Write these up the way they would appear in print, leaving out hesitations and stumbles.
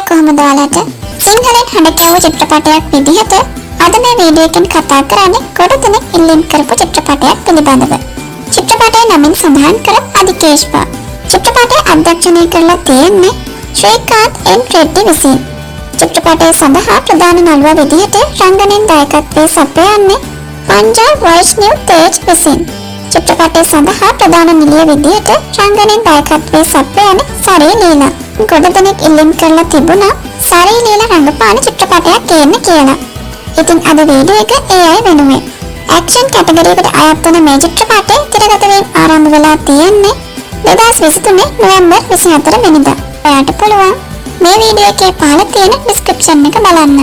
කොහොමද ඔයාලට සිංහලෙන් හඬ කියවූ චිත්‍රපටයක් විදිහට අද මේ වීඩියෝ එකෙන් කතා කරන්නේ ගොඩ දෙනෙක් ඉල්ලීම් කරපු චිත්‍රපටයක් පිළිබඳව. චිත්‍රපටයේ නමින් සඳහන් කර අධිකේෂ්පා. චිත්‍රපටය අධ්‍යක්ෂණය කරලා තියෙන්නේ ශ්‍රීකාන්ත් එන් රෙඩ්ඩි විසින්. චිත්‍රපටය සඳහා ප්‍රධාන නළුවා විදිහට රංගනයෙන් දායකත්වයේ සපයන්නේ පංජා වෛෂ්ණව් තේජ් විසින්. චිත්‍රපටය සඳහා ප්‍රධාන නිළිය විදිහට රංගනයෙන් දායකත්වයේ සපයන්නේ සරී ලීලා. ගොඩ දෙනෙක් ඉල්ලීම් කරලා තිබුණා සරී ලීලා රංගපාන චිත්‍රපටයක් ගේන්න කියලා. ඉතින් අද වීඩියෝ එක ඒ අය වෙනුවෙන්. ඇක්ෂන් කැටගරියකට අයත් වන මේ චිත්‍රපටය තිරගත වීම ආරම්භ වෙලා තියෙන්නේ 2023 නොවැම්බර් 24 වෙනිදා. ඔයාට පුළුවන් මේ වීඩියෝ එකේ පහළ තියෙන ඩිස්ක්‍රිප්ෂන් එක බලන්න.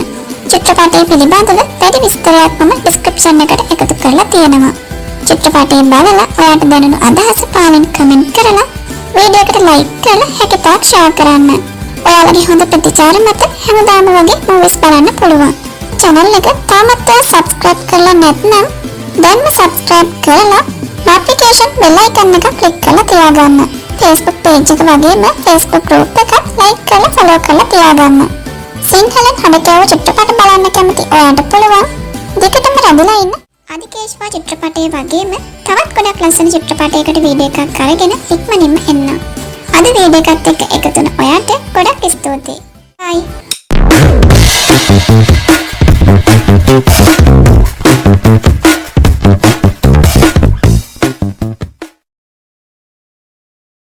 චිත්‍රපටය පිළිබඳව වැඩි විස්තරයක් මම ඩිස්ක්‍රිප්ෂන් එකට එකතු කරලා තියෙනවා. චිත්‍රපටය බලලා ඔයාට දැනුණු අදහස පාලින් කමෙන්ට් කරලා වීඩියෝ එකට ලයික් කරලා හැකියතාක් ෂෙයා කරන්න. ඔයාලගේ හොඳ ප්‍රතිචාර මත හැමදාම වගේ මූවිස් බලන්න පුළුවන්. channel එක තාමත් subscribe කරලා නැත්නම් දැන්ම subscribe කරලා notification bell icon එක click කරලා තියාගන්න. Facebook page එක වගේම Facebook group එක like කරලා follow කරලා තියාගන්න. සිංහලෙන් හඬ කියවූ චිත්‍රපට බලන්න කැමති ඔයාට පුළුවන් දෙකටම රැඳිලා ඉන්න අධිකේෂ්පා චිත්‍රපටයේ වගේම තවත් ගොඩක් ලස්සන චිත්‍රපටයකට වීඩියෝ එකක් අරගෙන ඉක්මනින්ම එන්න. අද වීඩියෝ එකත් එක්ක එකතු වෙන ඔයාට ගොඩක් ස්තුතියි. bye.